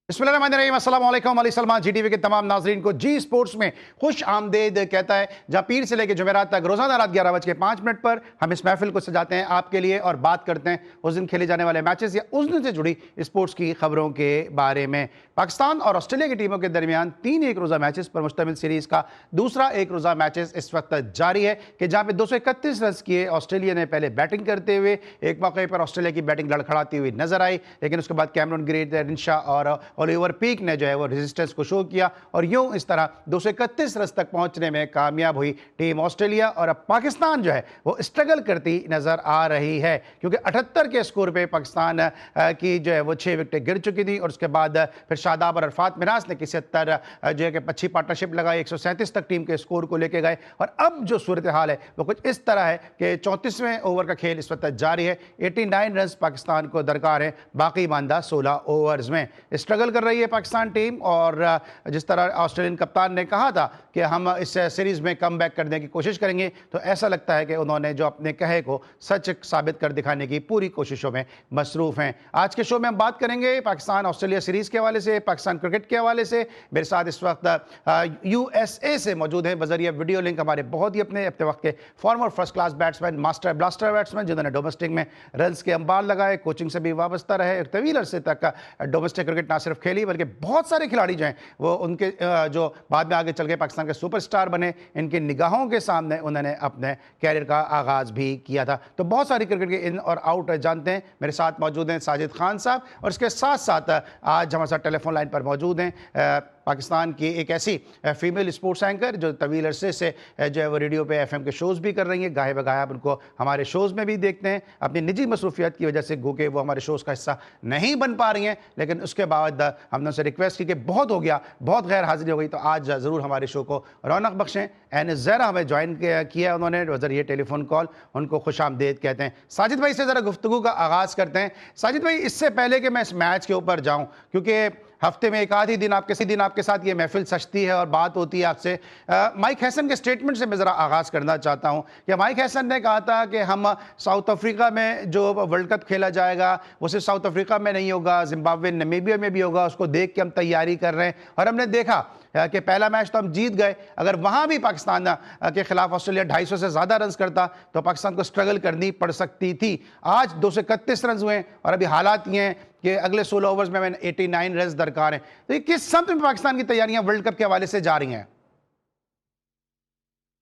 बिस्मिल्लाहिर्रहमानिर्रहीम, अस्सलाम वालेकुम। अली सलमान जी टीवी के तमाम नाजरीन को जी स्पोर्ट्स में खुश आमदेद कहता है, जहां पीर से लेकर जुमेरात तक रोजाना रात 11:05 पर हम इस महफिल को सजाते हैं आपके लिए और बात करते हैं उस दिन खेले जाने वाले मैचेस या उस दिन से जुड़ी स्पोर्ट्स की खबरों के बारे में। पाकिस्तान और ऑस्ट्रेलिया की टीमों के दरमियान 3 एक रोजा मैचेस पर मुश्तमिल सीरीज का दूसरा एक रोजा मैचेस इस वक्त जारी है कि जहां पे 231 रन किए ऑस्ट्रेलिया ने पहले बैटिंग करते हुए एक मौके पर ऑस्ट्रेलिया की बैटिंग लड़खड़ाती हुई नजर आई, लेकिन उसके बाद कैमरून ग्रेट, रिंशा और ओलिवर पीक ने जो है वो रेजिस्टेंस को शो किया और यूं इस तरह 231 रन तक पहुंचने में कामयाब हुई टीम ऑस्ट्रेलिया। और अब पाकिस्तान जो है वो स्ट्रगल करती नजर आ रही है, क्योंकि 78 के स्कोर पे पाकिस्तान की जो है वो 6 विकेटें गिर चुकी थी और उसके बाद फिर शादाब और अरफात मिराज ने 71 जो है कि अच्छी पार्टनरशिप लगाई, 137 तक टीम के स्कोर को लेके गए। और अब जो सूरत हाल है वो कुछ इस तरह है कि 34वें ओवर का खेल इस वक्त जारी है। 89 रन पाकिस्तान को दरकार है बाकी मानदा 16 ओवर्स में। स्ट्रगल कर रही है पाकिस्तान टीम और जिस तरह ऑस्ट्रेलियन कप्तान ने कहा था कि हम इस सीरीज में कम बैक करने की कोशिश करेंगे, तो ऐसा लगता है कि उन्होंने जो अपने कहे को सच साबित कर दिखाने की पूरी कोशिशों में मसरूफ हैं। आज के शो में हम बात करेंगे पाकिस्तान ऑस्ट्रेलिया सीरीज के हवाले से, पाकिस्तान क्रिकेट के हवाले से। मेरे साथ इस वक्त यूएसए से मौजूद हैं बजरिया वीडियो लिंक हमारे बहुत ही अपने वक्त के farmer first class batsman, master blaster batsman, जिन्होंने डोमेस्टिक में रन के अंबार लगाए, कोचिंग से भी वाबस्ता रहे, तवील अरसे तक डोमेस्टिक क्रिकेट ना सिर्फ खेली बल्कि बहुत सारे खिलाड़ी जो हैं वो उनके जो बाद में आगे चल के पाकिस्तान के सुपरस्टार बने, इनकी निगाहों के सामने उन्होंने अपने कैरियर का आगाज भी किया था। तो बहुत सारी क्रिकेट के इन और आउट जानते हैं। मेरे साथ मौजूद हैं साजिद खान साहब और इसके साथ साथ आज हमारे साथ टेलीफोन लाइन पर मौजूद हैं पाकिस्तान की एक ऐसी फीमेल स्पोर्ट्स एंकर जो तवील अरसे से जो है वो रेडियो पे एफएम के शोज़ भी कर रही हैं, गाहे बगाहे आप उनको हमारे शोज़ में भी देखते हैं। अपनी निजी मसरूफियत की वजह से गो के वो हमारे शोज़ का हिस्सा नहीं बन पा रही हैं, लेकिन उसके बाद हमने उनसे रिक्वेस्ट की कि बहुत हो गया, बहुत गैर हाजिरी हो गई, तो आज ज़रूर हमारे शो को रौनक बख्शें। एन ज़रा हमें ज्वाइन किया उन्होंने ज़रिए टेलीफोन कॉल, उनको खुश आमदेद कहते हैं। साजिद भाई से ज़रा गुफ्तगू का आगाज़ करते हैं। साजिद भाई, इससे पहले कि मैं इस मैच के ऊपर जाऊँ, क्योंकि हफ्ते में एक आध ही दिन आपके साथ ये महफिल सजती है और बात होती है आपसे, माइक हैसन के स्टेटमेंट से मैं ज़रा आगाज़ करना चाहता हूँ कि माइक हैसन ने कहा था कि हम साउथ अफ्रीका में जो वर्ल्ड कप खेला जाएगा वो सिर्फ साउथ अफ्रीका में नहीं होगा, जिम्बाब्वे नमीबिया में भी होगा, उसको देख के हम तैयारी कर रहे हैं। और हमने देखा कि पहला मैच तो हम जीत गए, अगर वहाँ भी पाकिस्तान के खिलाफ ऑस्ट्रेलिया 250 से ज़्यादा रन करता तो पाकिस्तान को स्ट्रगल करनी पड़ सकती थी। आज 231 रन हुए और अभी हालात ये हैं कि अगले 16 ओवर्स में 89 रन दरकार हैं। तो ये किस समत में पाकिस्तान की तैयारियां वर्ल्ड कप के हवाले से जा रही हैं?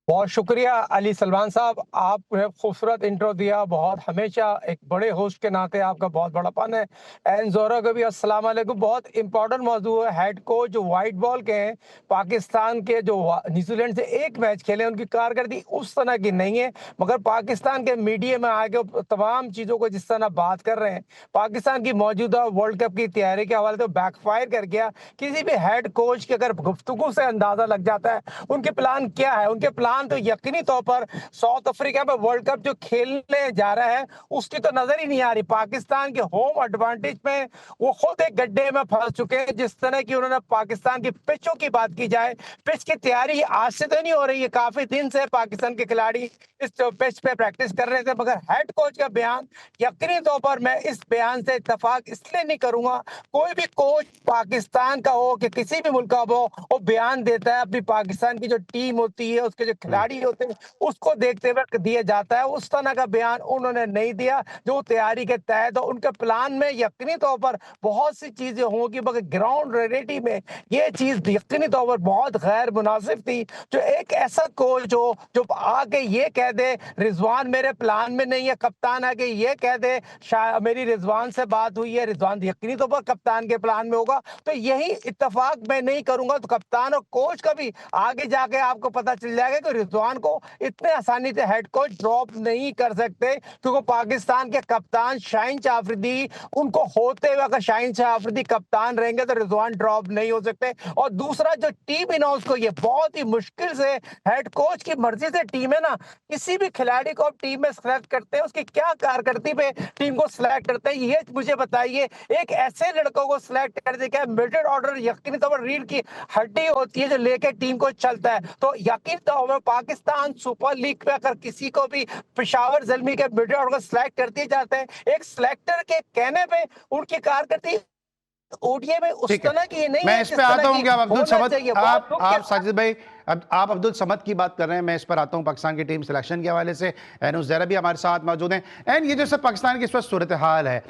बहुत शुक्रिया अली सलमान साहब, आपने खूबसूरत इंट्रो दिया। बहुत हमेशा एक बड़े होस्ट के नाते आपका बहुत बड़ापन है। एन जोरा को भी अस्सलाम वालेकुम। बहुत इंपॉर्टेंट मौजू है। हेड कोच जो वाइट बॉल के हैं, पाकिस्तान के जो न्यूजीलैंड से एक मैच खेले, उनकी कारकर्दगी उस तरह की नहीं है, मगर पाकिस्तान के मीडिया में आके तमाम चीज़ों को जिस तरह बात कर रहे हैं, पाकिस्तान की मौजूदा वर्ल्ड कप की तैयारी के हवाले से बैकफायर कर गया। किसी भी हेड कोच के अगर गुफ्तगू से अंदाजा लग जाता है उनके प्लान क्या है। उनके प्लान तो यकीनी तौर पर साउथ अफ्रीका में वर्ल्ड कप जो खेलने जा रहा है उसकी तो नजर ही नहीं आ रही। पाकिस्तान के होम एडवांटेज में वो खुद एक गड्ढे में फंस चुके हैं। जिस तरह की उन्होंने पाकिस्तान की पिचों की बात की जाए, पिच की तैयारी आज से तो नहीं हो रही है, काफी दिन से पाकिस्तान के खिलाड़ी इस पिच पे प्रैक्टिस कर रहे थे, मगर हेड कोच का बयान यकीनी तौर पर मैं इस बयान से इत्तेफाक इसलिए नहीं करूंगा। कोई भी कोच पाकिस्तान का हो कि किसी भी मुल्क का हो, वो बयान देता है अपनी पाकिस्तान की जो टीम होती है, उसके जो खिलाड़ी होते हैं, उसको देखते हुए दिया जाता है। उस तरह का बयान उन्होंने नहीं दिया जो तैयारी के तहत। उनके प्लान में यकीनी तौर पर बहुत सी चीजें होंगी, मगर ग्राउंड रियलिटी में ये चीज यकीनी तौर पर बहुत गैर मुनासिब थी। जो एक ऐसा कोच हो जो आके ये कह दे रिजवान मेरे प्लान में नहीं है, कप्तान आके ये कह दे मेरी रिजवान से बात हुई है, रिजवान यकीनी तौर पर कप्तान के प्लान में होगा, तो यही इत्तेफाक मैं नहीं करूंगा। तो कप्तान और कोच का भी आगे जाके आपको पता चल जाएगा कि रिजवान को इतने आसानी से हेड कोच ड्रॉप नहीं कर सकते, क्योंकि पाकिस्तान के कप्तान शाहीन शाह अफरीदी, उनको होते हुए अगर शाहीन शाह अफरीदी कप्तान रहेंगे तो रिजवान ड्रॉप नहीं हो सकते। और दूसरा, जो टीम इनाउंस को ये बहुत ही मुश्किल से हेड कोच की मर्जी से टीम है ना, किसी भी खिलाड़ी को आप टीम में सिलेक्ट करते हैं उसकी क्या कारकर्दगी पे टीम को सिलेक्ट करते हैं, ये मुझे बताइए। एक ऐसे लड़कों को सिलेक्ट कर दे, क्या मिडिल ऑर्डर यकीनी तौर पर रीढ़ की हड्डी होती है जो लेके टीम को चलता है। तो यकीन तौर पर पाकिस्तान सुपर लीग पे अगर किसी को भी पेशावर ज़ल्मी के मिडिल ऑर्डर को सिलेक्ट कर दिए जाते हैं, एक सिलेक्टर के कहने पे उनकी कारकर्दगी ओडीआई में उस ठीक है, तरह की ये नहीं मैं है इस जिस पे तरह आता हूं की कि आप अब्दुल होना समद, चाहिए। बहुत दुख के आप साजिद भाई, अब आप अब्दुल समद की बात कर रहे हैं, मैं इस पर आता हूं पाकिस्तान की टीम सिलेक्शन के हवाले से। एनुस जहरा भी हमारे साथ मौजूद हैं। एंड ये जो सब पाकिस्तान की इस वक्त सूरत हाल है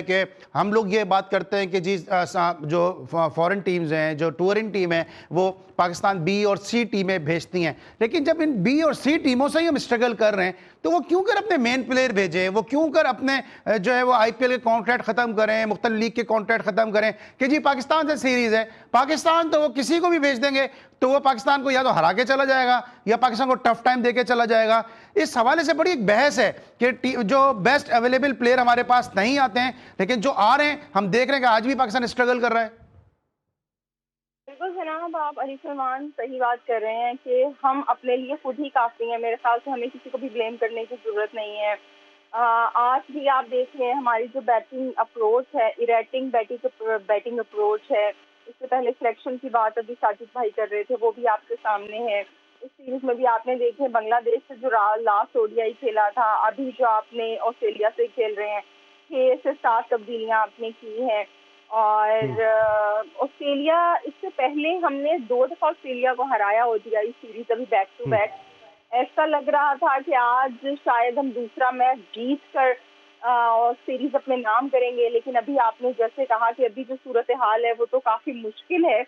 कि हम लोग ये बात करते हैं कि जी जो फॉरेन टीम्स हैं, जो टूरिंग टीम है, वो पाकिस्तान बी और सी टीमें भेजती हैं, लेकिन जब इन बी और सी टीमों से ही हम स्ट्रगल कर रहे हैं तो वो क्यों कर अपने मेन प्लेयर भेजें, वो क्यों कर अपने जो है वो आईपीएल के कॉन्ट्रैक्ट खत्म करें, मुख्तलिफ लीग के कॉन्ट्रैक्ट खत्म करें कि जी पाकिस्तान से सीरीज है। पाकिस्तान तो वो किसी को भी भेज देंगे तो वो पाकिस्तान को या तो हरा के चला जाएगा या पाकिस्तान को टफ टाइम देके चला जाएगा। इस हवाले से बड़ी एक बहस है कि जो बेस्ट अवेलेबल प्लेयर हमारे पास नहीं आते हैं, लेकिन जो आ रहे हैं हम देख रहे हैं कि आज भी पाकिस्तान स्ट्रगल कर रहा है। बिल्कुल जनाब, आप अली सलमान सही बात कर रहे हैं कि हम अपने लिए खुद ही काफ़ी हैं। मेरे ख्याल से हमें किसी को भी ब्लेम करने की ज़रूरत नहीं है। आज भी आप देख रहे हैं हमारी जो बैटिंग अप्रोच है, इरेटिंग बैटिंग अप्रोच है। इससे पहले सिलेक्शन की बात अभी साजिद भाई कर रहे थे, वो भी आपके सामने है। इस सीरीज में भी आपने देखे बांग्लादेश से जो लास्ट ओडीआई खेला था, अभी जो आपने ऑस्ट्रेलिया से खेल रहे हैं, 6 से 7 तब्दीलियां आपने की हैं। और ऑस्ट्रेलिया, इससे पहले हमने 2 दफा ऑस्ट्रेलिया को हराया ओडीआई सीरीज, अभी बैक टू बैक। ऐसा लग रहा था कि आज शायद हम दूसरा मैच जीत कर और सीरीज अपने नाम करेंगे, लेकिन अभी आपने जैसे कहा कि अभी जो सूरत हाल है वो तो काफी मुश्किल है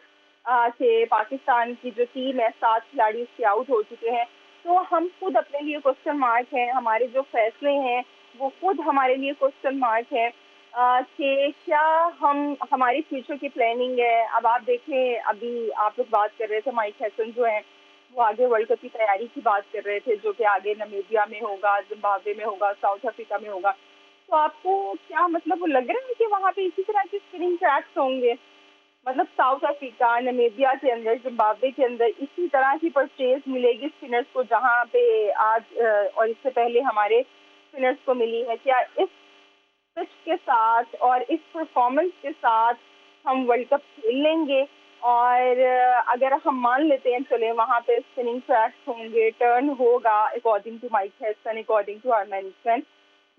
कि पाकिस्तान की जो टीम है 7 खिलाड़ी उसके आउट हो चुके हैं। तो हम खुद अपने लिए क्वेश्चन मार्क हैं, हमारे जो फैसले हैं वो खुद हमारे लिए क्वेश्चन मार्क है कि क्या हम हमारी फ्यूचर की प्लानिंग है। अब आप देखें, अभी आप लोग बात कर रहे थे माइक हैसन जो हैं वो आगे वर्ल्ड कप की तैयारी की बात कर रहे थे, जो कि आगे नामीबिया में होगा, जिम्बाब्वे में होगा, साउथ अफ्रीका में होगा। तो आपको क्या मतलब वो लग रहा है कि वहाँ पे इसी तरह के स्पिनिंग ट्रैक्स होंगे? मतलब साउथ अफ्रीका, नामीबिया के अंदर, जिम्बाब्वे के अंदर इसी तरह की परचेज मिलेगी स्पिनर्स को जहाँ पे आज और इससे पहले हमारे स्पिनर्स को मिली है? क्या इस पिच के साथ और इस परफॉर्मेंस के साथ हम वर्ल्ड कप खेल लेंगे? और अगर हम मान लेते हैं चले वहाँ पे स्पिनिंग ट्रैक्स होंगे, टर्न होगा according to Mike Hesson, according to our management,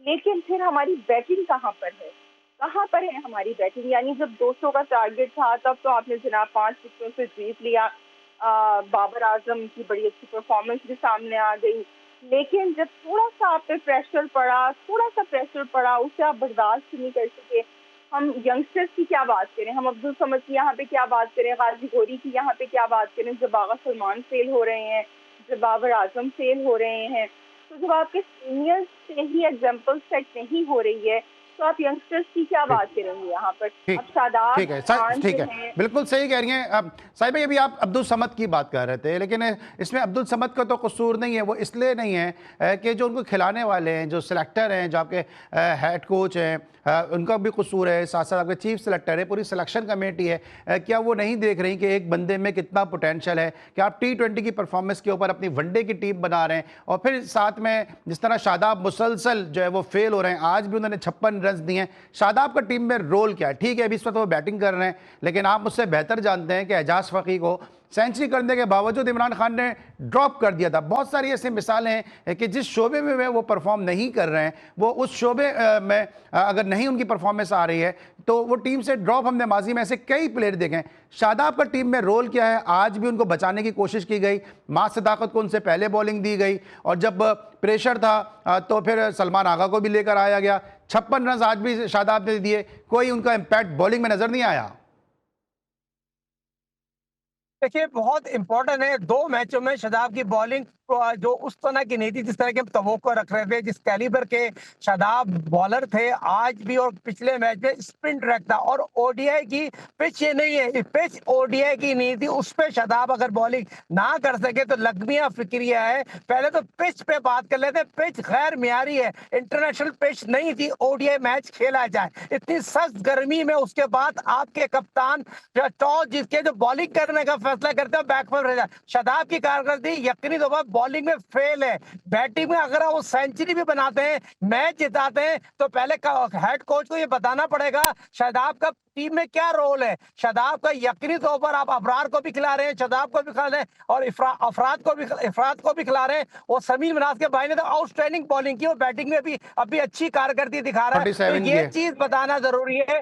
लेकिन फिर हमारी बैटिंग कहाँ पर है? कहाँ पर है हमारी बैटिंग? यानी जब 200 का टारगेट था तब तो आपने जनाब 5 विकेटों से जीत लिया। बाबर आजम की बड़ी अच्छी परफॉर्मेंस भी सामने आ गई, लेकिन जब थोड़ा सा आप पे प्रेशर पड़ा, थोड़ा सा प्रेशर पड़ा, उसे आप बर्दाश्त नहीं कर सके। हम यंगस्टर्स की क्या बात करें, हम अब्दुल समद की यहाँ पे क्या बात करें, गाजी गोरी की यहाँ पे क्या बात करें, जब आगा सलमान फेल हो रहे हैं, जब बाबर आजम फेल हो रहे हैं। तो जब आपके सीनियर्स से ही एग्जाम्पल सेट नहीं हो रही है तो आप यंगस्टर्स की क्या बात करेंगे यहाँ पर? ठीक अब शादाब ठीक है खान ठीक जो है, है, बिल्कुल सही कह रही हैं। अब साहिब भाई, अभी आप अब्दुल समद की बात कर रहे थे, लेकिन इसमें अब्दुल समद का तो कसूर नहीं है। वो इसलिए नहीं है कि जो उनको खिलाने वाले हैं, जो सिलेक्टर हैं, जो आपके हेड कोच हैं, उनका भी कसूर है। साथ साथ आपके चीफ सिलेक्टर है, पूरी सिलेक्शन कमेटी है, क्या वो नहीं देख रही कि एक बंदे में कितना पोटेंशियल है? कि आप T20 की परफॉर्मेंस के ऊपर अपनी वनडे की टीम बना रहे हैं और फिर साथ में जिस तरह शादाब मुसलसल जो है वो फेल हो रहे हैं, आज भी उन्होंने 56 रन दिए हैं। शादाब का टीम में रोल क्या है? ठीक है, अभी इस वक्त वो बैटिंग कर रहे हैं, लेकिन आप मुझसे बेहतर जानते हैं कि एजाज फकीर को सेंचुरी करने के बावजूद इमरान खान ने ड्रॉप कर दिया था। बहुत सारी ऐसी मिसालें हैं कि जिस शोबे में वो परफॉर्म नहीं कर रहे हैं, वो उस शोबे में अगर नहीं उनकी परफॉर्मेंस आ रही है तो वो टीम से ड्रॉप हमने माजी में ऐसे कई प्लेयर देखे हैं। शादाब का टीम में रोल क्या है? आज भी उनको बचाने की कोशिश की गई, मां सदाकत को उनसे पहले बॉलिंग दी गई और जब प्रेशर था तो फिर सलमान आगा को भी लेकर आया गया। 56 रन आज भी शादाब ने दिए, कोई उनका इम्पैक्ट बॉलिंग में नजर नहीं आया। देखिए, बहुत इंपॉर्टेंट है 2 मैचों में शादाब की बॉलिंग जो उस तरह की नहीं थी जिस तरह के हम तवक्को रख रहे थे, जिस कैलिबर के शादाब बॉलर थे आज भी और पिछले मैच में स्पिन ट्रैक था। और ओडीआई की पिच ये नहीं है, पिच ओडीआई की नहीं थी, उस पे शादाब अगर बॉलिंग ना कर सके तो लगमिया फिक्रिया है। पहले तो पिच पे बात कर लेते, पिच गैर मियारी है, इंटरनेशनल पिच नहीं थी ओडीआई मैच खेला जाए। इतनी सख्त गर्मी में उसके बाद आपके कप्तान जो टॉस जीत के जो बॉलिंग करने का फैसला करते हैं बैकफुल रह जाए। शादाब की कारकर्दगी यकीनी तौर पर बॉलिंग में फेल है। बैटिंग में अगर वो सेंचुरी भी बनाते हैं, मैच जिताते हैं, तो पहले हेड कोच को ये बताना पड़ेगा शादाब का टीम में क्या रोल है। शादाब का यकीनी तौर पर आप अबरार को भी खिला रहे हैं, शादाब को भी खिला रहे हैं और इफरात को भी खिला रहे हैं। और समीर मनाज के भाई ने तो आउटस्टैंडिंग बॉलिंग की और बैटिंग में भी अभी अच्छी कारकर्दगी दिखा रहा है। तो 47 ये की चीज बताना जरूरी है।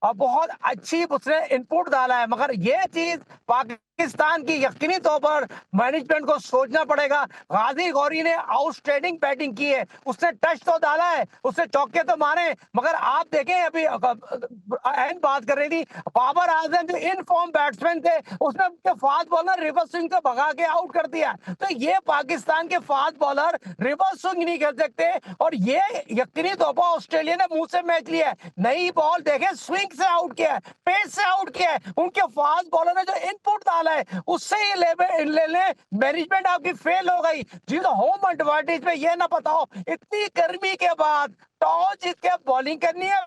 और बहुत अच्छी उसने इनपुट डाला है, मगर ये चीज पाकिस्तान की यकीनी तौर पर मैनेजमेंट को सोचना पड़ेगा। गाजी गौरी ने आउटस्टैंडिंग बैटिंग की है, उसने टच तो डाला है, उसने चौके तो मारे, मगर आप देखें अभी अहम बात कर रही थी, बाबर आजम जो इन फॉर्म बैट्समैन थे उसने उनके फास्ट बॉलर रिवर्स स्विंग को भगा के आउट कर दिया। तो ये पाकिस्तान के फास्ट बॉलर रिवर्स स्विंग नहीं कर सकते, और ये यकीनी तौर पर ऑस्ट्रेलिया ने मुंह से मैच लिया है। नई बॉल देखे स्विंग से आउट किया है, पेस से आउट किया है, उनके फास्ट बॉलर ने जो इनपुट डाला है उससे ये ले मैनेजमेंट आपकी फेल हो गई। जिस होम एडवांटेज में ये ना पता हो इतनी गर्मी के बाद टॉस जीत के बॉलिंग करनी है,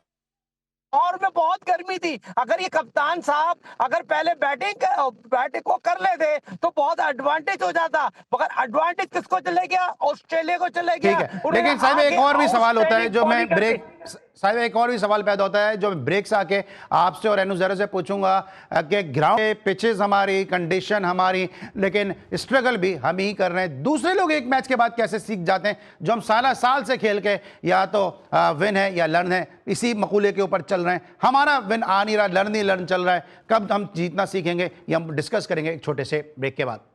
और में बहुत गर्मी थी, अगर ये कप्तान साहब अगर पहले बैटिंग को कर लेते तो बहुत एडवांटेज हो जाता, मगर एडवांटेज किसको चले गया? ऑस्ट्रेलिया को चले गया। ठीक है, लेकिन साहब एक और भी सवाल होता है जो मैं ब्रेक साहब एक और भी सवाल पैदा होता है जो ब्रेक से आके आपसे और एनुजरा से पूछूंगा कि ग्राउंड पिचेस हमारी, कंडीशन हमारी, लेकिन स्ट्रगल भी हम ही कर रहे हैं। दूसरे लोग एक मैच के बाद कैसे सीख जाते हैं जो हम साल से खेल के या तो विन है या लर्न है, इसी मकूले के ऊपर चल रहे हैं। हमारा विन आ नहीं रहा, लर्न ही लर्न चल रहा है। कब हम जीतना सीखेंगे ये हम डिस्कस करेंगे एक छोटे से ब्रेक के बाद।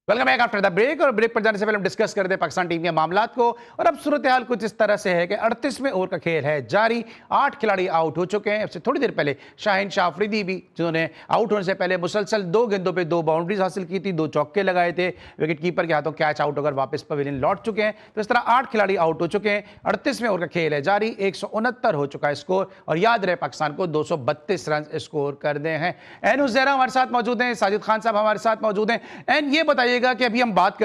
Welcome back after the break. और ब्रेक पर जाने से पहले हम डिस्कस करते हैं पाकिस्तान टीम के मामलात को। और अब सूरत हाल कुछ इस तरह से है कि 38वें ओवर का खेल है जारी, 8 खिलाड़ी आउट हो चुके हैं। इससे थोड़ी देर पहले शाहीन शाह अफरीदी भी, जिन्होंने आउट होने से पहले मुसलसल 2 गेंदों पे 2 बाउंड्रीज हासिल की थी, 2 चौके लगाए थे, विकेट कीपर के हाथों कैच आउट होकर वापस पवेलियन लौट चुके हैं। तो इस तरह 8 खिलाड़ी आउट हो चुके हैं। 38वें ओवर का खेल है जारी, 169 हो चुका है स्कोर। और याद रहे पाकिस्तान को 232 रन स्कोर कर दे हैं। एनुस जहरा हमारे साथ मौजूद हैं, साजिद खान साहब हमारे साथ मौजूद हैं। एंड ये बताइएगा कि अभी हम बात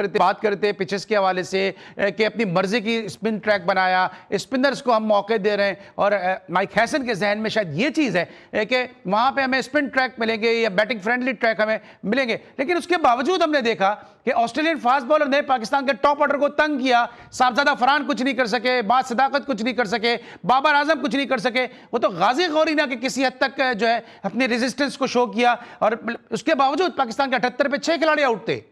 करते पिचेस के हवाले से कि अपनी मर्जी की स्पिन ट्रैक बनाया, स्पिनर्स को हम मौके दे रहे हैं, और माइक हैसन के जहन में शायद ये चीज है कि वहां पे हमें स्पिन ट्रैक मिलेंगे या बैटिंग फ्रेंडली ट्रैक हमें मिलेंगे। लेकिन उसके बावजूद हमने देखा कि ऑस्ट्रेलियन फास्ट बॉलर ने पाकिस्तान के टॉप ऑर्डर को तंग किया। साहबजादा फरहान कुछ नहीं कर सके, बाद सदाकत कुछ नहीं कर सके, बाबर आजम कुछ नहीं कर सके। वो तो गाजी गौरी ने किसी हद तक जो है अपने रेजिस्टेंस को शो किया, और उसके बावजूद पाकिस्तान के 78 पे 6 खिलाड़ी आउट थे।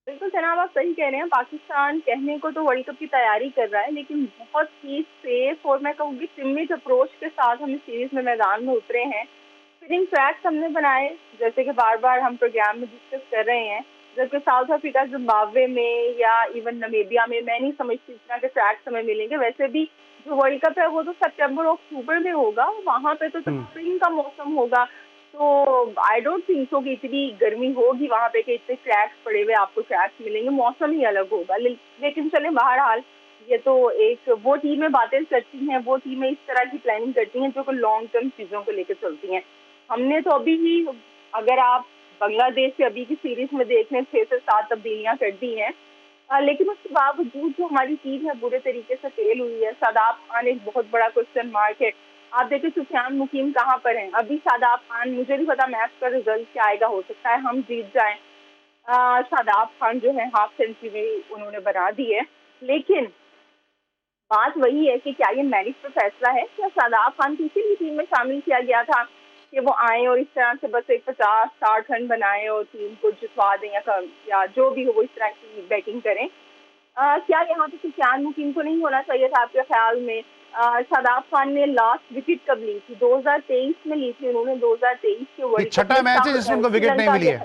बिल्कुल जनाब, आप सही कह रहे हैं। पाकिस्तान कहने को तो वर्ल्ड कप की तैयारी कर रहा है, लेकिन बहुत ही सेफ और मैं कहूँगी टिमिड अप्रोच के साथ हम इस सीरीज में मैदान में उतरे हैं। स्पिनिंग ट्रैक्स हमने बनाए, जैसे कि बार बार हम प्रोग्राम में डिस्कस कर रहे हैं, जबकि साउथ अफ्रीका, जिम्बाब्वे में या इवन नमीबिया में मैं नहीं समझती इस तरह के ट्रैक्स हमें मिलेंगे। वैसे भी जो वर्ल्ड कप है वो तो सितंबर और अक्टूबर में होगा, वहाँ पे तो स्प्रिंग का मौसम होगा, तो आई डोंट थिंक सो कि इतनी गर्मी होगी वहाँ पे कि इतने ट्रैक्स पड़े हुए आपको ट्रैक्स मिलेंगे। मौसम ही अलग होगा। लेकिन चले बहरहाल, ये तो एक वो टीमें बातें करती हैं, वो टीमें इस तरह की प्लानिंग करती हैं जो कि लॉन्ग टर्म चीज़ों को लेकर चलती हैं। हमने तो अभी ही, अगर आप बांग्लादेश से अभी की सीरीज में देख लें, 6 से 7 तब्दीलियाँ कर दी हैं, लेकिन उसके बावजूद जो हमारी टीम है बुरे तरीके से फेल हुई है। शादाब खान एक बहुत बड़ा क्वेश्चन मार्क है। आप देखिए सुफियान मुकीम कहाँ पर हैं अभी। शादाब खान, मुझे नहीं पता मैच का रिजल्ट क्या आएगा, हो सकता है हम जीत जाएं। शादाब खान जो है हाफ सेंचुरी उन्होंने बना दी है, लेकिन बात वही है कि क्या ये मेरिट पर फैसला है? क्या शादाब खान को इसीलिए टीम में शामिल किया गया था कि वो आए और इस तरह से बस एक 50-60 रन बनाए और टीम को जितवा दें, या जो भी हो वो इस तरह की बैटिंग करें? क्या यहाँ पे सुफियान मुकीम को नहीं होना चाहिए था आपके ख्याल में? शादाब खान ने लास्ट विकेट कब ली थी? 2023 में ली थी उन्होंने। 2023 के वर्ल्ड कप छठा मैच है जिसमें उनको विकेट नहीं मिली है।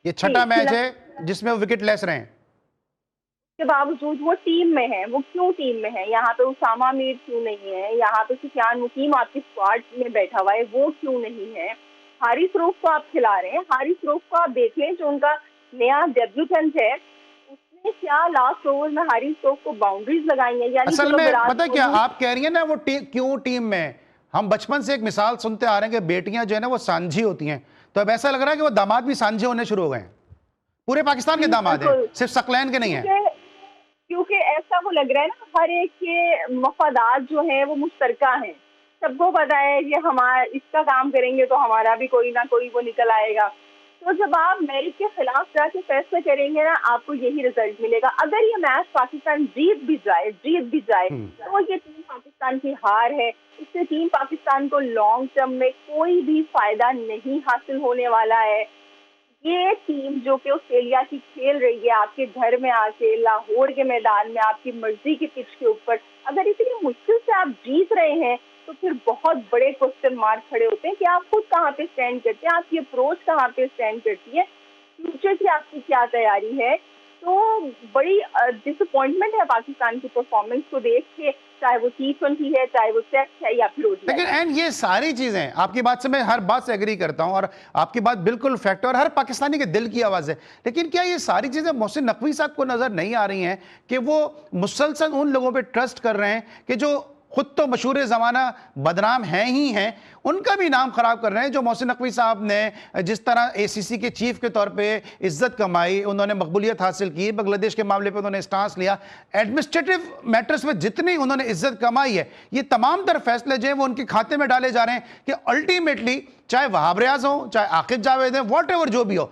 ये छठा मैच है जिसमें वो विकेट लेस रहे हैं। के बावजूद वो टीम में है। वो क्यों टीम में है? यहाँ पे उसामा मीर क्यों नहीं है? यहाँ पे सुफियान मुकीम आपकी स्क्वाड में बैठा हुआ है, वो क्यों नहीं है? हारिस रऊफ को आप खिला रहे हैं। हारिस रऊफ को आप देख लें, जो उनका नया डेब्यूटेंट है, उसने क्या लास्ट ओवर में हारिस रऊफ को बाउंड्रीज लगाई है। यानी असल में पता क्या आप कह रही हैं ना, वो क्यों टीम में? हम बचपन से एक मिसाल सुनते आ रहे हैं कि बेटियां जो है ना वो सांझी होती हैं, तो अब ऐसा लग रहा है कि वो दामाद भी सांझे होने शुरू हो गए हैं। पूरे पाकिस्तान के दामाद हैं, सिर्फ सकलैन के नहीं है। क्योंकि ऐसा वो लग रहा है ना, हर एक के मफादात जो है वो मुश्तरका हैं। सबको पता है कि हमारा इसका काम करेंगे तो हमारा भी कोई ना कोई वो निकल आएगा। तो जब आप मेरिट के खिलाफ जाके फैसला करेंगे ना, आपको यही रिजल्ट मिलेगा। अगर ये मैच पाकिस्तान जीत भी जाए हम्म। तो ये टीम पाकिस्तान की हार है। इससे टीम पाकिस्तान को लॉन्ग टर्म में कोई भी फायदा नहीं हासिल होने वाला है। ये टीम जो कि ऑस्ट्रेलिया की खेल रही है आपके घर में आके, लाहौर के मैदान में, आपकी मर्जी की पिच के ऊपर, अगर इतनी मुश्किल से आप जीत रहे हैं तो फिर बहुत बड़े क्वेश्चन मार्क खड़े होते हैं कि आप खुद कहाँ पे स्टैंड करते हैं, आपकी अप्रोच कहाँ पे स्टैंड करती है, फ्यूचर की आपकी क्या तैयारी है। तो बड़ी डिसअपॉइंटमेंट है पाकिस्तान की परफॉर्मेंस को देख के, चाहे वो T20 है, चाहे वो टेस्ट है या फिर ODI लेकिन है। एंड ये सारी चीजें, आपकी बात से मैं हर बात से एग्री करता हूं और आपकी बात बिल्कुल फैक्ट है और हर पाकिस्तानी के दिल की आवाज है, लेकिन क्या ये सारी चीजें मोहसिन नकवी साहब को नजर नहीं आ रही हैं कि वो मुसलसल उन लोगों पे ट्रस्ट कर रहे हैं कि जो खुद तो मशहूर ज़माना बदनाम हैं ही हैं, उनका भी नाम खराब कर रहे हैं। जो मोहसिन नकवी साहब ने जिस तरह ACC के चीफ के तौर पे इज्जत कमाई, उन्होंने मकबूलियत हासिल की, बांग्लादेश के मामले पे उन्होंने स्टांस लिया, एडमिनिस्ट्रेटिव मैटर्स में जितनी उन्होंने इज्जत कमाई है, ये तमाम तर फैसले जो हैं वो उनके खाते में डाले जा रहे हैं कि अल्टीमेटली चाहे वहाब रियाज हो, चाहे आकिब जावेद है, वॉट एवर जो भी हो,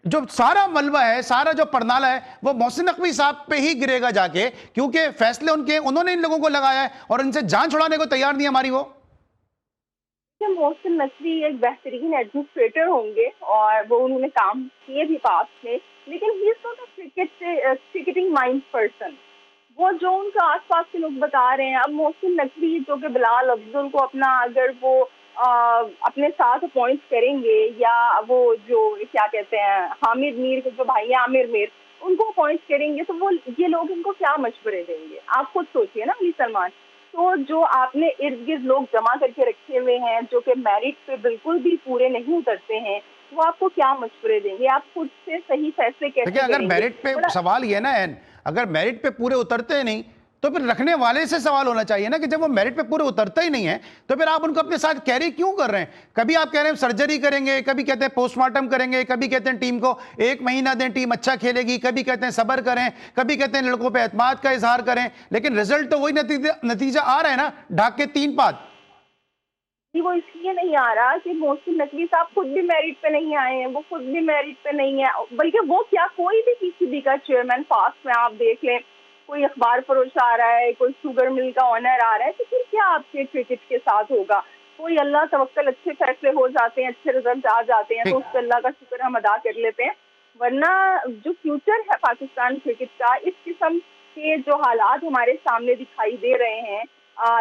जो सारा मलबा है, सारा जो परनाला है, वो मोहसिन नकवी साहब पे ही गिरेगा जाके, क्योंकि फैसले उनके, उन्होंने इन लोगों को लगाया है और इनसे जान छुड़ाने को तैयार नहीं हमारी वो। मोहसिन नकवी एक बेहतरीन एडमिनिस्ट्रेटर होंगे और वो उन्होंने काम किए भी पास्ट में, लेकिन he is not a cricketing mind person. वो जो उनका आसपास के लोग बता रहे हैं, अब मोहसिन नकवी जो कि बिलाल अफजल को अपना, अगर वो अपने साथ अपॉइंट करेंगे, या वो जो क्या कहते हैं हामिद मीर के जो भाई हैं आमिर मीर, उनको अपॉइंट करेंगे, तो वो ये लोग इनको क्या मशवरे देंगे? आप खुद सोचिए ना अली सलमान। तो जो आपने इर्द गिर्द लोग जमा करके रखे हुए हैं जो कि मेरिट पे बिल्कुल भी पूरे नहीं उतरते हैं, वो आपको क्या मशवरे देंगे? आप खुद से सही फैसले कैसे देखिए, अगर करेंगे? मेरिट पे सवाल ये ना एन, अगर मेरिट पे पूरे उतरते नहीं तो फिर रखने वाले से सवाल होना चाहिए ना कि जब वो मेरिट पे पूरे उतरता ही नहीं है तो फिर आप उनको अपने साथ कैरी क्यों कर रहे हैं? कभी आप कह रहे हैं सर्जरी करेंगे, कभी कहते हैं पोस्टमार्टम करेंगे, कभी कहते हैं टीम को 1 महीना दें, टीम अच्छा खेलेगी, कभी कहते हैं सब्र करें, कभी कहते हैं लड़कों पे एतमाद का इजहार करें, लेकिन रिजल्ट तो वही नतीजा आ रहा है ना, ढाक के 3 पात। जी, वो इसलिए नहीं आ रहा कि मोहसिन नकवी साहब खुद भी मेरिट पे नहीं आए हैं, वो खुद भी मेरिट पे नहीं है, बल्कि वो क्या, कोई भी PCB का चेयरमैन पास्ट में आप देख लें, कोई अखबार फरोश आ रहा है, कोई शुगर मिल का ऑनर आ रहा है, तो फिर क्या आपके क्रिकेट के साथ होगा? कोई अल्लाह तवक्कल अच्छे फैसले हो जाते हैं, अच्छे रिजल्ट आ जाते हैं, तो उस अल्लाह का शुक्र हम अदा कर लेते हैं। वरना जो फ्यूचर है पाकिस्तान क्रिकेट का, इस किस्म के जो हालात हमारे सामने दिखाई दे रहे हैं,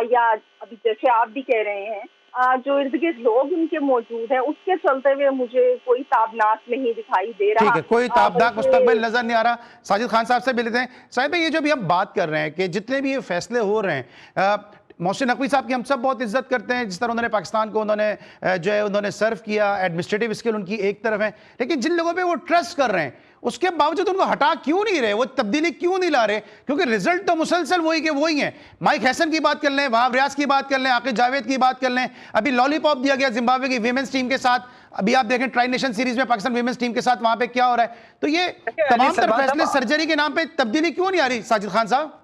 या अभी जैसे आप भी कह रहे हैं, जो इर्द गिर्द लोग उनके मौजूद हैं, उसके चलते हुए मुझे कोई ताबनाक नहीं दिखाई दे रहा। ठीक है, कोई ताबनाक बल्कि मुस्तकबिल नजर नहीं आ रहा। साजिद खान साहब से भी लेते हैं। साहिब, ये जो भी हम बात कर रहे हैं कि जितने भी ये फैसले हो रहे हैं, मोहसिन नकवी साहब की हम सब बहुत इज्जत करते हैं, जिस तरह उन्होंने पाकिस्तान को उन्होंने जो है उन्होंने सर्व किया, एडमिनिस्ट्रेटिव स्किल उनकी एक तरफ है, लेकिन जिन लोगों पे वो ट्रस्ट कर रहे हैं उसके बावजूद उनको हटा क्यों नहीं रहे, वो तब्दीली क्यों नहीं ला रहे? क्योंकि रिजल्ट तो मुसलसल वही के वही हैं। माइक हैसन की बात कर लें, वहाब रियाज की बात कर लें, आकिब जावेद की बात कर लें, अभी लॉलीपॉप दिया गया जिम्बाब्वे की वीमेंस टीम के साथ, अभी आप देखें ट्राई नेशन सीरीज में पाकिस्तान वीमेंस टीम के साथ वहां पे क्या हो रहा है। तो ये तमाम तर फैसले सर्जरी के नाम पे तब्दीली क्यों नहीं आ रही साजिद खान साहब?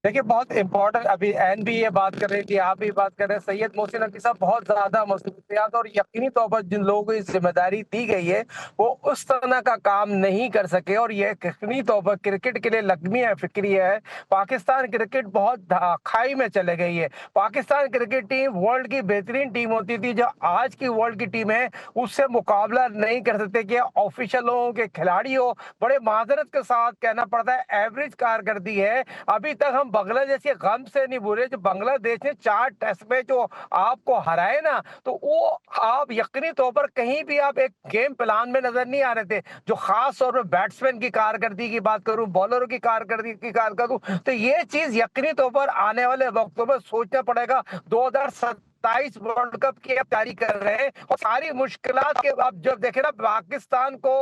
देखिए, बहुत इंपॉर्टेंट, अभी एन भी ये बात कर रही थी, आप भी बात कर रहे हैं, सैयद मोहसिन नकवी साहब बहुत ज्यादा मसरूफियात, और यकीनी तौर पर जिन लोगों को इस जिम्मेदारी दी गई है वो उस तरह का काम नहीं कर सके, और ये यकीनी तौर पर क्रिकेट के लिए लगमी है, फिक्री है। पाकिस्तान क्रिकेट बहुत खाई में चले गई है। पाकिस्तान क्रिकेट टीम वर्ल्ड की बेहतरीन टीम होती थी, जो आज की वर्ल्ड की टीम है उससे मुकाबला नहीं कर सकते। कि ऑफिशियलों के खिलाड़ियों, बड़े माजरत के साथ कहना पड़ता है, एवरेज कारकर्दगी है। अभी तक हम बांग्लादेश के गम से नहीं भूले, जो बांग्लादेश ने 4 टेस्ट में जो आपको हराए ना, तो वो आप यकीनी तौर पर कहीं भी आप एक गेम प्लान में नजर नहीं आ रहे थे। जो खास तौर पर बैट्समैन की कारकर्दगी की बात करूं, बॉलरों की कारकर्दगी की बात करूं, तो ये चीज यकीनी तौर पर आने वाले वक्तों में सोचना पड़ेगा। 2027 वर्ल्ड कप की अब तैयारी कर रहे हैं, और सारी मुश्किलात के अब जब देखे ना, पाकिस्तान को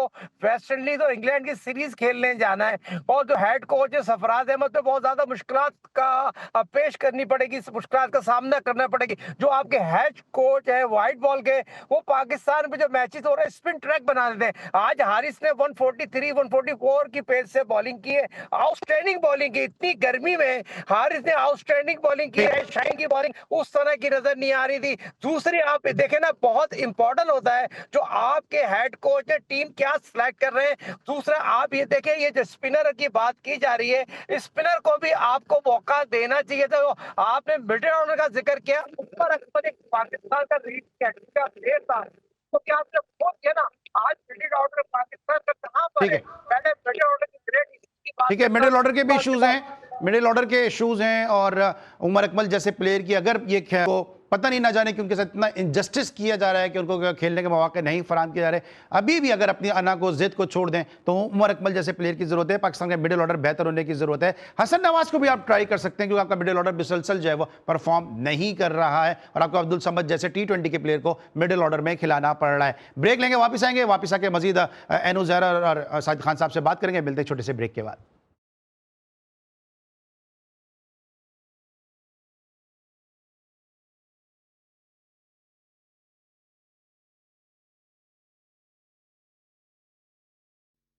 वेस्ट इंडीज और इंग्लैंड की सीरीज खेलने जाना है, और जो हेड कोच है सरफराज अहमद पे बहुत ज्यादा मुश्किलात का पेश करनी पड़ेगी, इस मुश्किलात का सामना करना पड़ेगी। जो आपके हेड कोच है व्हाइट बॉल के, वो पाकिस्तान में जो मैचेस हो रहे हैं स्पिन ट्रैक बना देते हैं। आज हारिस ने 143 144 की पेस से बॉलिंग की है, आउटस्टैंडिंग बॉलिंग की। इतनी गर्मी में हारिस ने आउटस्टैंडिंग बॉलिंग की है, शाइन की बॉलिंग उस तरह की नजर नहीं आ रही थी। दूसरी आप देखें ना, बहुत इंपॉर्टेंट होता है जो आपके हेड कोच ने टीम क्या सिलेक्ट कर रहे हैं। दूसरा आप ये देखें, ये जो स्पिनर की बात की जा रही है, स्पिनर को भी आपको मौका देना चाहिए था। आपने मिडिल ऑर्डर का जिक्र किया, ऊपर अकबर एक पाकिस्तान का रीड का प्लेयर था, तो क्या आपने वो किया ना, आज मिडिल ऑर्डर पाकिस्तान का कहां पर ठीक है? है, पहले मिडिल ऑर्डर की ग्रेट की बात ठीक है, करता मिडिल ऑर्डर के भी हूं, इश्यूज हैं, मिडिल ऑर्डर के इश्यूज हैं। और उमर अकमल जैसे प्लेयर की अगर ये को पता नहीं ना जाने कि उनके साथ इतना इनजस्टिस किया जा रहा है कि उनको खेलने के मौके नहीं फराहम किए जा रहे, अभी भी अगर अपनी अना को जिद को छोड़ दें तो उमर अकमल जैसे प्लेयर की जरूरत है। पाकिस्तान का मिडिल ऑर्डर बेहतर होने की जरूरत है। हसन नवाज को भी आप ट्राई कर सकते हैं क्योंकि आपका मिडिल ऑर्डर मुसलसल जो है वो परफॉर्म नहीं कर रहा है और आपको अब्दुल समद जैसे T20 के प्लेयर को मिडिल ऑर्डर में खिलाना पड़ रहा है। ब्रेक लेंगे, वापस आएंगे, वापस आके मजीद एनु ज़हरा और साजिद खान साहब से बात करेंगे। मिलते हैं छोटे से ब्रेक के बाद।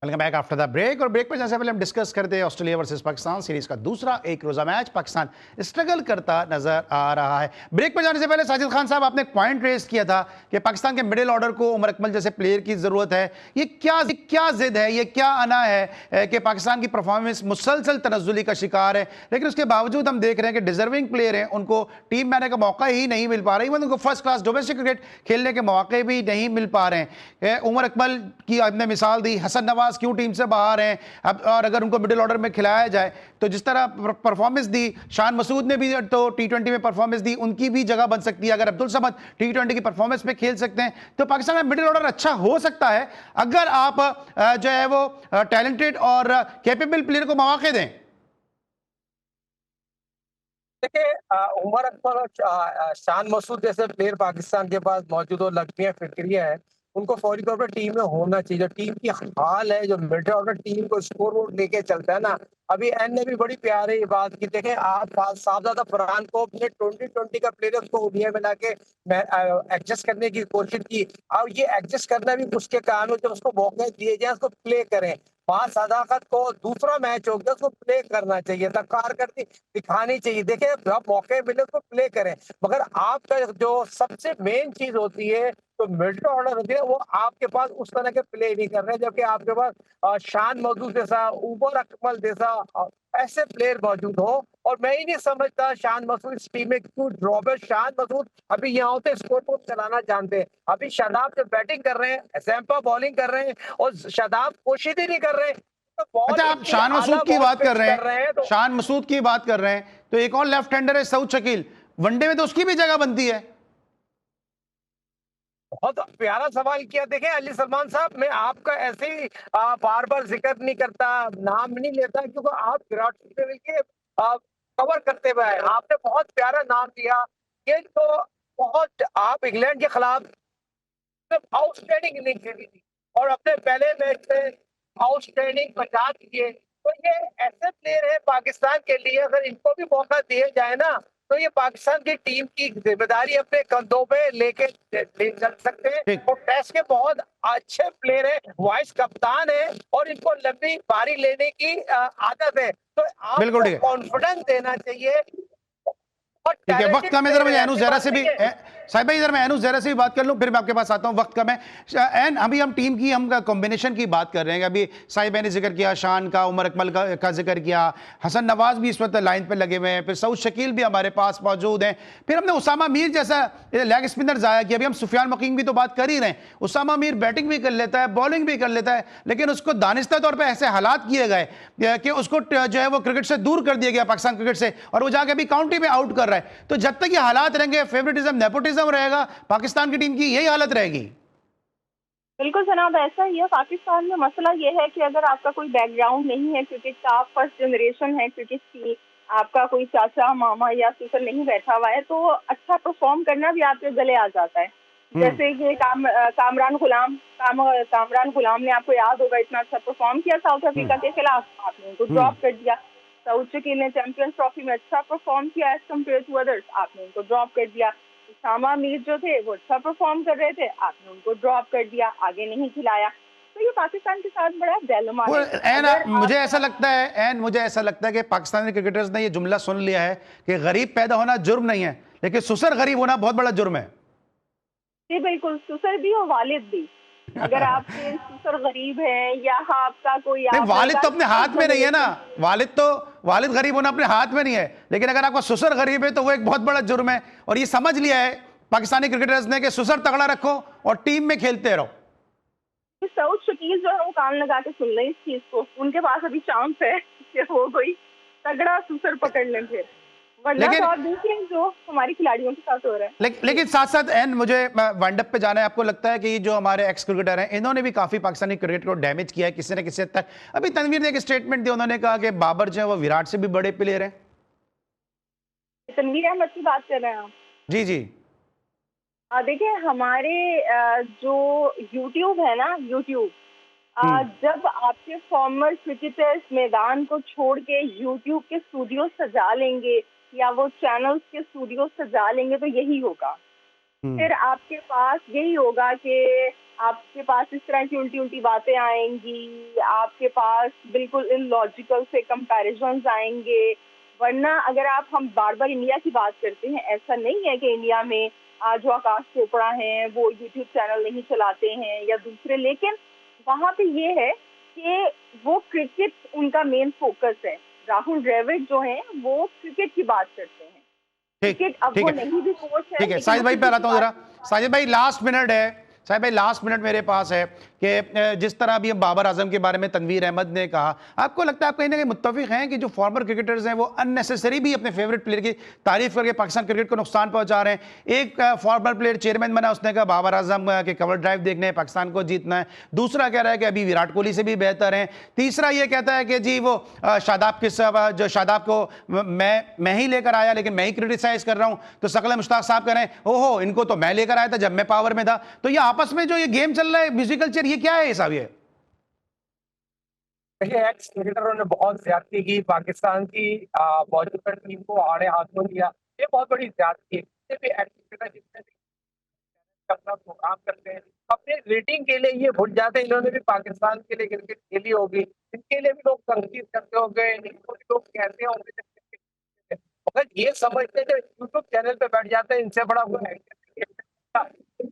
Welcome back after the break. और ब्रेक पर जाने से पहले हम डिस्कस करते हैं ऑस्ट्रेलिया वर्सेस पाकिस्तान सीरीज का दूसरा एक रोजा मैच। पाकिस्तान स्ट्रगल करता नजर आ रहा है। ब्रेक पर जाने से पहले साजिद खान साहब, आपने पॉइंट रेज किया था कि पाकिस्तान के मिडिल ऑर्डर को उमर अकमल जैसे प्लेयर की जरूरत है। ये क्या जिद है, ये क्या आना है कि पाकिस्तान की परफॉर्मेंस मुसलसल तनज़्ज़ुली का शिकार है, लेकिन उसके बावजूद हम देख रहे हैं कि डिजर्विंग प्लेयर हैं, उनको टीम में आने का मौका ही नहीं मिल पा रहा है। इवन उनको फर्स्ट क्लास डोमेस्टिक क्रिकेट खेलने के मौके भी नहीं मिल पा रहे हैं। उमर अकमल की आपने मिसाल दी, हसन नवाज क्यों टीम से बाहर हैं अब, और अगर उनको मिडिल ऑर्डर में खिलाया जाए तो जिस तरह परफॉर्मेंस दी, शान मसूद ने भी तो T20 में परफॉर्मेंस दी, उनकी भी जगह बन सकती है। अगर अब्दुल समद T20 की परफॉर्मेंस में खेल सकते हैं तो पाकिस्तान का मिडिल ऑर्डर अच्छा हो सकता है अगर आप जो है वो टैलेंटेड और कैपेबल प्लेयर को मौके दें। देखिए, उमर अकबर और शान मसूद जैसे प्लेयर पाकिस्तान के पास मौजूद हो, लक्ष्मिया फिक्रिया है, उनको फौरी तौर पर टीम में होना चाहिए। जो टीम की हाल है, जो मिडिल ऑर्डर टीम को स्कोर बोर्ड लेके चलता है ना, अभी एन ने भी बड़ी प्यारी बात की। देखें, आप साहबजादा फरहान को अपने 2020 का प्लेयर उसको ओडीआई में लाके एडजस्ट करने की कोशिश की। अब ये एडजस्ट करना भी उसके काम है, जब उसको मौके दिए जाए उसको प्ले करें। वहां सदाकत को दूसरा मैच हो गया, उसको प्ले करना चाहिए था, कारकर्दगी दिखानी चाहिए। देखिए, जब मौके मिले उसको प्ले करें, मगर आपका जो सबसे मेन चीज होती है तो मिडिल ऑर्डर होती है, वो आपके पास उस तरह के प्ले नहीं कर रहे, जबकि आपके पास शान मसूद जैसा, उमर अकमल जैसा ऐसे प्लेयर मौजूद हो। और मैं ही नहीं समझता शान मसूद इस टीम में क्यों ड्रॉप है। शान मसूद अभी यहाँ होते स्कोर बोर्ड चलाना जानते हैं। अभी शादाब जो बैटिंग कर रहे हैं, जैम्पा बॉलिंग कर रहे हैं और शादाब कोशिश ही नहीं कर रहे। तो अच्छा, आप शान मसूद की बात कर रहे हैं, तो शान मसूद की बात कर रहे हैं, तो एक और लेफ्ट हैंडर है सऊद शकील, वनडे में तो उसकी भी जगह बनती है। बहुत प्यारा सवाल किया। देखें अली सलमान साहब, मैं आपका ऐसे ही बार बार जिक्र नहीं करता, नाम नहीं लेता, क्योंकि आप विराट कोहली के कवर करते हुए आए। आपने बहुत प्यारा नाम दिया। ये तो बहुत, आप इंग्लैंड के खिलाफ आउटस्टैंडिंग इनिंग खेली थी और अपने पहले मैच में आउटस्टैंडिंग 50 किए। तो ये ऐसे प्लेयर है पाकिस्तान के लिए, अगर इनको भी मौका दिया जाए ना तो ये पाकिस्तान की टीम की जिम्मेदारी अपने कंधों पे लेके ले चल सकते हैं। और टेस्ट के बहुत अच्छे प्लेयर है, वाइस कप्तान है और इनको लंबी पारी लेने की आदत है। तो आपको कॉन्फिडेंस देना चाहिए। ठीक है, वक्त कम है, इधर मैं एनु ज़हरा से भी, साहिब भाई इधर मैं एनु ज़हरा से भी बात कर लूं, फिर मैं आपके पास आता हूं, वक्त कम है। एन, अभी हम टीम की हम कॉम्बिनेशन की बात कर रहे हैं। अभी साहिब भाई ने जिक्र किया शान का, उमर अकमल का जिक्र किया, हसन नवाज भी इस वक्त लाइन पर लगे हुए हैं, फिर सऊद शकील भी हमारे पास मौजूद हैं, फिर हमने उसामा मीर जैसा लेग स्पिनर जाया किया। अभी हम सुफियान मकीम की तो बात कर ही रहे हैं। उसामा मीर बैटिंग भी कर लेता है, बॉलिंग भी कर लेता है, लेकिन उसको दानिस्ता तौर पर ऐसे हालात किए गए कि उसको जो है वो क्रिकेट से दूर कर दिया गया, पाकिस्तान क्रिकेट से, और वो जाके अभी काउंटी में आउट कर रहा है। तो जब तक ये हालात रहेंगे, फेवरेटिज्म नेपोटिज्म रहेगा, पाकिस्तान की टीम की यही हालत रहेगी। बिल्कुल जनाब, ऐसा ही है। पाकिस्तान में मसला ये है कि अगर आपका कोई बैकग्राउंड नहीं है, क्रिकेट का आप फर्स्ट जनरेशन है क्रिकेट की, आपका कोई चाचा मामा या सुसर नहीं बैठा हुआ है, तो अच्छा परफॉर्म करना भी आपके गले आ जाता है। जैसे कि कामरान गुलाम ने, आपको याद होगा, इतना अच्छा परफॉर्म किया साउथ अफ्रीका के खिलाफ, आपने उनको ड्रॉप कर दिया। सऊद शकील ने चैंपियंस ट्रॉफी में अच्छा परफॉर्म किया एज कम्पेयर टू अदर्स, आपने उनको ड्रॉप कर दिया। उसामा मीर जो थे वो अच्छा परफॉर्म कर रहे थे, आपने उनको ड्रॉप कर दिया, आगे नहीं खिलाया। तो ये पाकिस्तान के साथ बड़ा डिलेमा है। मुझे ऐसा लगता है कि पाकिस्तानी क्रिकेटर्स ने ये जुमला सुन लिया है कि गरीब पैदा होना जुर्म नहीं है, लेकिन सुसर गरीब होना बहुत बड़ा जुर्म है। जी बिल्कुल, सुसर भी और वालिद भी। अगर आपके सुसर गरीब हैं या आपका कोई नहीं, आप वालिद तो अपने हाथ में नहीं है ना। जनरेशन वालिद गरीब होना अपने हाथ में नहीं है, लेकिन अगर आपका सुसर गरीब है तो वो एक बहुत बड़ा जुर्म है। और ये समझ लिया है पाकिस्तानी क्रिकेटर्स ने कि सुसर तगड़ा रखो और टीम में खेलते रहो। सऊद शकील जो है वो कान लगा के सुन लें इस चीज को, उनके पास अभी चांस है कि वो कोई तगड़ा सुसर पकड़ लें फिर, वरना लेकिन तो आप देखिए जो हमारे खिलाड़ियों के साथ हो रहा है। लेकिन साथ साथ एन मुझे वाइंड अप पे जाना है। आपको लगता है कि जो हमारे एक्स क्रिकेटर हैं इन्होंने भी काफी पाकिस्तानी क्रिकेट को डैमेज किया है किसी न किसी हद तक? अभी तनवीर ने एक स्टेटमेंट दिया, उन्होंने कहा कि बाबर जो है वो विराट से भी बड़े प्लेयर हैं। तनवीर अहमद की बात कर रहे हैं आप? जी जी। देखिए हमारे जो यूट्यूब है ना, यूट्यूब जब आपके फॉर्मर क्रिकेटर्स मैदान को छोड़ के यूट्यूब के स्टूडियो सजा लेंगे या वो चैनल्स के स्टूडियो सजा लेंगे तो यही होगा। फिर आपके पास यही होगा कि आपके पास इस तरह की उल्टी उल्टी बातें आएंगी, आपके पास बिल्कुल इलॉजिकल से कंपैरिजन्स आएंगे। वरना अगर हम बार बार इंडिया की बात करते हैं, ऐसा नहीं है कि इंडिया में जो आकाश चोपड़ा हैं वो यूट्यूब चैनल नहीं चलाते हैं या दूसरे, लेकिन वहाँ पे ये है कि वो क्रिकेट उनका मेन फोकस है। राहुल द्रविड़ जो हैं वो क्रिकेट की बात करते हैं। क्रिकेट अब वो नहीं भी कोच है। ठीक है, साजिद भाई पे आता हूँ जरा। साजिद भाई लास्ट मिनट है, साहिब भाई लास्ट मिनट मेरे पास है कि जिस तरह अभी बाबर आजम के बारे में तनवीर अहमद ने कहा, आपको लगता है आप कहीं ना कहीं मुत्तफिक हैं कि जो फॉर्मर क्रिकेटर्स हैं वो अननेसेसरी भी अपने फेवरेट प्लेयर की तारीफ करके पाकिस्तान क्रिकेट को नुकसान पहुंचा रहे हैं? एक फॉर्मर प्लेयर चेयरमैन बना, उसने कहा बाबर आजम के कवर ड्राइव देखने पाकिस्तान को जीतना है। दूसरा कह रहा है कि अभी विराट कोहली से भी बेहतर है। तीसरा ये कहता है कि जी वो शादाब को मैं ही लेकर आया लेकिन मैं ही क्रिटिसाइज कर रहा हूं। तो सकल मुश्ताक साहब कह रहे हैं ओहो इनको तो मैं लेकर आया था जब मैं पावर में था। तो ये आपस में जो ये गेम चल रहा है म्यूजिकल चेयर, ये क्या है साहब? ये देखिए एक्स क्रिकेटरों ने बहुत ज्यादती की, पाकिस्तान की मौजूदा टीम को आड़े हाथों लिया, ये बहुत बड़ी ज्यादती है। किसी भी एक्स क्रिकेटर जितने भी अपना प्रोग्राम करते हैं अपने रेटिंग के लिए ये भूल जाते हैं इन्होंने भी पाकिस्तान के लिए क्रिकेट खेली होगी, इनके लिए भी लोग तंकीद करते होंगे, इनको भी लोग कहते होंगे, मगर ये समझते थे यूट्यूब चैनल पे बैठ जाते हैं इनसे बड़ा कोई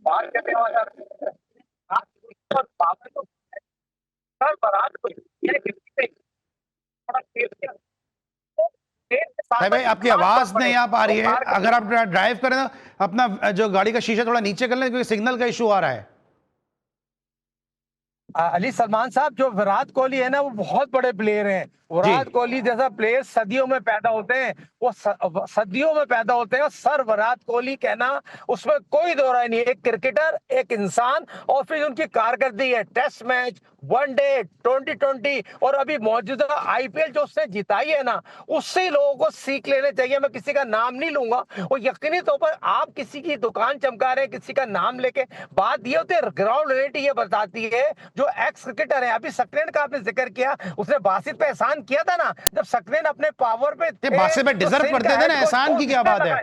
बात करने वाला भाई आपकी आवाज नहीं आ पा रही है, अगर आप ड्राइव करें तो अपना जो गाड़ी का शीशा थोड़ा नीचे कर लें क्योंकि सिग्नल का इशू आ रहा है। अली सलमान साहब, जो विराट कोहली है ना वो बहुत बड़े प्लेयर हैं। विराट कोहली जैसा प्लेयर सदियों में पैदा होते हैं, वो सदियों में पैदा होते हैं। और सर विराट कोहली कहना उसमें कोई दो राय नहीं। एक क्रिकेटर, एक इंसान, और फिर उनकी कारकर्दगी है टेस्ट मैच, वनडे, 2020 और अभी मौजूदा आईपीएल जो उसने जिताई है ना, उससे लोगों को सीख लेने चाहिए। मैं किसी का नाम नहीं लूंगा, और यकीनी तौर पर आप किसी की दुकान चमका रहे हैं किसी का नाम लेके, बात ये होती है ग्राउंड रियलिटी ये बताती है। जो एक्स क्रिकेटर है, अभी सक्सेना का आपने जिक्र किया, उसने बासित पे एहसान किया था ना, जब सक्सेना अपने पावर पे थे, बासित पे डिजर्व करते थे ना, एहसान की क्या बात है?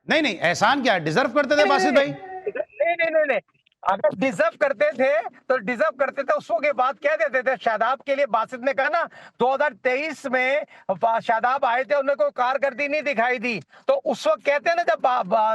नहीं नहीं, एहसान क्या है, डिजर्व करते थे बासित भाई। नहीं, अगर डिजर्व करते थे तो डिजर्व करते थे, उस वक्त बात कह देते थे। शादाब के लिए बासित ने कहा ना 2023 में शादाब आए थे, उन्हें कोई कारकर्दगी नहीं दिखाई दी, तो उस वक्त कहते हैं ना, जब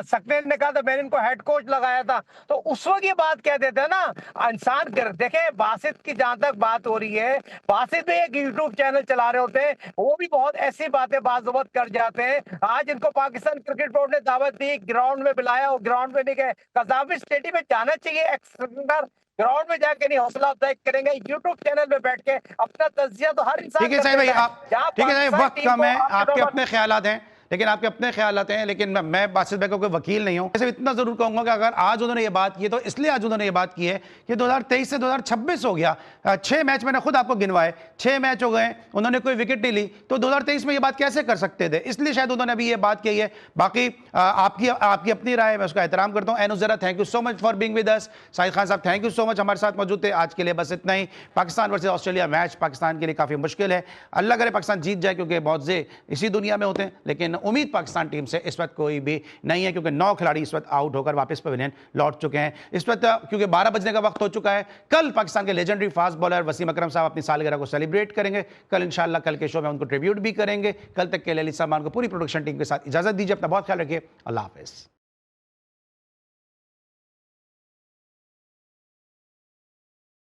सक्सेना ने कहा था मैंने इनको हेड कोच लगाया था, तो उस वक्त ये बात कह देते हैं ना। इंसान देखे बासित की जहां तक बात हो रही है, बासित भी एक यूट्यूब चैनल चला रहे होते हैं, वो भी बहुत ऐसी बातें बाजुबत कर जाते हैं। आज इनको पाकिस्तान क्रिकेट बोर्ड ने दावत दी, ग्राउंड में बुलाया, और ग्राउंड में नहीं गए। कजाफी स्टेडियम में जाना चाहिए। ग्राउंड में जाके नहीं हौसला अफजाई करेंगे, यूट्यूब चैनल पे बैठ के अपना तज्जिया तो हर इंसान। ठीक है साहिब भाई, आप ठीक है साहिब, वक्त कम है, आपके अपने ख्यालात हैं, लेकिन आपके अपने ख्यालात हैं, लेकिन मैं बासित भाई को कोई वकील नहीं हूं। सिर्फ इतना जरूर कहूंगा कि अगर आज उन्होंने ये बात की तो इसलिए आज उन्होंने ये बात की है कि 2023 से 2026 हो गया, 6 मैच मैंने खुद आपको गिनवाए, 6 मैच हो गए, उन्होंने कोई विकेट नहीं ली, तो 2023 में ये बात कैसे कर सकते थे? इसलिए शायद उन्होंने अभी ये बात कही है। बाकी आपकी अपनी राय है, मैं उसका एहतराम करता हूँ। एनो जरा, thank you so much for being with us. Shahid Khan साहब, थैंक यू सो मच, हमारे साथ मौजूद थे। आज के लिए बस इतना ही। Pakistan versus Australia match Pakistan के लिए काफी मुश्किल है, अल्लाह करे पाकिस्तान जीत जाए क्योंकि बहुत से इसी दुनिया में होते हैं, लेकिन लेकिन उम्मीद पाकिस्तान टीम से इस वक्त कोई भी नहीं है, क्योंकि 9 खिलाड़ी इस वक्त आउट होकर वापस पवेलियन लौट चुके हैं इस वक्त, क्योंकि 12 बजने का वक्त हो चुका है। कल पाकिस्तान के लेजेंडरी फास्ट बॉलर वसीम अकरम साहब अपनी सालगिरह को सेलिब्रेट करेंगे। कल इंशाल्लाह कल के शो में उनको ट्रिब्यूट भी करेंगे। कल तक के लिए अली सलमान को पूरी प्रोडक्शन टीम के साथ इजाजत दीजिए। अपना बहुत ख्याल रखिए। अल्लाह हाफिज़।